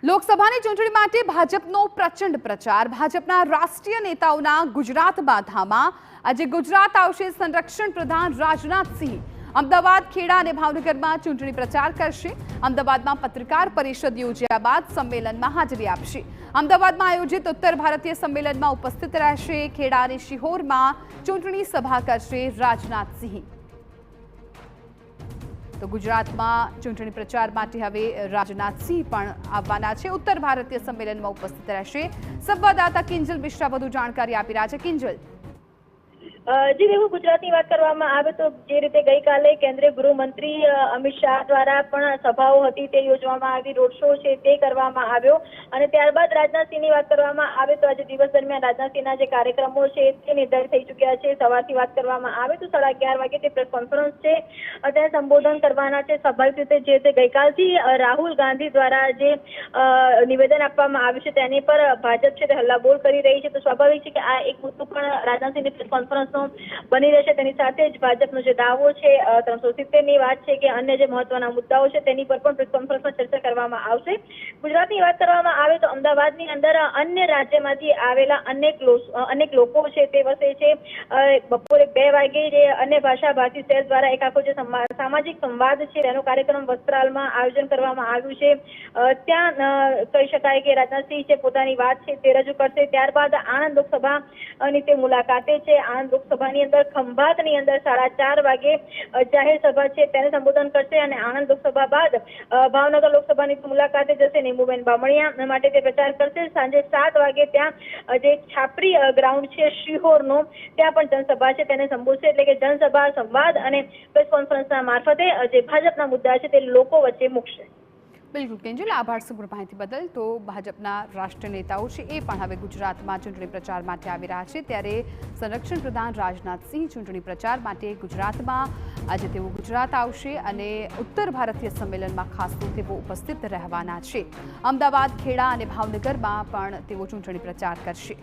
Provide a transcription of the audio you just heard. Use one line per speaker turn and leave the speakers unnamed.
લોકસભાની ચૂંટણી માટે ભાજપનો પ્રચંડ પ્રચાર। ભાજપના રાષ્ટ્રીય નેતાઓના ગુજરાતમાં ધામા। આજે ગુજરાત આવશે સંરક્ષણ પ્રધાન રાજનાથસિંહ। અમદાવાદ, ખેડા અને ભાવનગરમાં ચૂંટણી પ્રચાર કરશે। અમદાવાદમાં પત્રકાર પરિષદ યોજ્યા બાદ સંમેલનમાં હાજરી આપશે। અમદાવાદમાં આયોજિત ઉત્તર ભારતીય સંમેલનમાં ઉપસ્થિત રહેશે। ખેડા અને શિહોરમાં ચૂંટણી સભા કરશે રાજનાથસિંહ। તો ગુજરાતમાં ચૂંટણી પ્રચાર માટે હવે રાજનાથસિંહ પણ આવવાના છે। ઉત્તર ભારતીય સંમેલનમાં ઉપસ્થિત રહેશે। સંવાદદાતા કિંજલ મિશ્રા વધુ જાણકારી આપી રહ્યા છે। કિંજલ,
જી देखो, ગુજરાતની વાત કરવામાં આવે તો જે રીતે ગઈકાલે કેન્દ્રીય ગૃહમંત્રી અમિત શાહ દ્વારા પણ સભાઓ હતી તે યોજવામાં આવી, રોડ શો છે તે કરવામાં આવ્યો અને ત્યારબાદ રાજનાથસિંહની વાત કરવામાં આવે તો આજે દિવસ દરમિયાન રાજનાથસિંહના જે કાર્યક્રમો છે તે નિર્ધારિત થઈ ચૂક્યા છે। સવારથી વાત કરવામાં આવે તો 11:30 વાગે તે પ્રેસ કોન્ફરન્સ છે તેને સંબોધન કરવાના છે। સ્વાભાવિક રીતે જે તે ગઈકાલથી રાહુલ ગાંધી દ્વારા જે નિવેદન આપવામાં આવ્યું છે તેની પર ભાજપ છે તે હલ્લાબોલ કરી રહી છે। તો સ્વાભાવિક છે કે આ એક મુદ્દો પણ રાજનાથસિંહની પ્રેસ કોન્ફરન્સ બની રહેશે। તેની સાથે જ ભાજપનો જે દાવો છે 370ની વાત છે કે અન્ય જે મહત્વના મુદ્દાઓ છે તેની પર પણ પ્રેસ કોન્ફરન્સમાં ચર્ચા કરવામાં આવશે। ગુજરાતની વાત કરવામાં આવે તો અમદાવાદની અંદર અન્ય રાજ્યમાંથી આવેલા અનેક લોકો છે તે વસે છે। બપોરે 2 વાગે જે અન્ય ભાષા ભાષી સેલ દ્વારા એક આખો જે સામાજિક સંવાદ છે તેનો કાર્યક્રમ વસ્ત્રાલમાં આયોજન કરવામાં આવ્યું છે। ત્યાં કહી શકાય કે રાજનાથસિંહ છે પોતાની વાત છે તે રજૂ કરશે। ત્યારબાદ આણંદ લોકસભાની તે મુલાકાતે છે। આણંદ લોકસભાની અંદર ખંભાતની અંદર 4:30 વાગે જાહેર સભા છે તેને સંબોધન કરશે અને આણંદ લોકસભા બાદ ભાવનગર લોકસભાની મુલાકાતે જશે। નીમુબેન બામણિયા માટે તે પ્રચાર કરશે। સાંજે 7 વાગે ત્યાં જે છાપરી ગ્રાઉન્ડ છે શિહોરનો ત્યાં પણ જનસભા છે તેને સંબોધશે। એટલે કે જનસભા, સંવાદ અને પ્રેસ કોન્ફરન્સના મારફતે જે ભાજપના મુદ્દા છે તે લોકો વચ્ચે મૂકશે।
બિલકુલ કિંજલ, આભાર સમગ્ર માહિતી બદલ। તો ભાજપના રાષ્ટ્રીય નેતાઓ છે એ પણ હવે ગુજરાતમાં ચૂંટણી પ્રચાર માટે આવી રહ્યા છે, ત્યારે સંરક્ષણ પ્રધાન રાજનાથસિંહ ચૂંટણી પ્રચાર માટે ગુજરાતમાં આજે તેઓ ગુજરાત આવશે અને ઉત્તર ભારતીય સંમેલનમાં ખાસ તો તેઓ ઉપસ્થિત રહેવાના છે। અમદાવાદ, ખેડા અને ભાવનગરમાં પણ તેઓ ચૂંટણી પ્રચાર કરશે।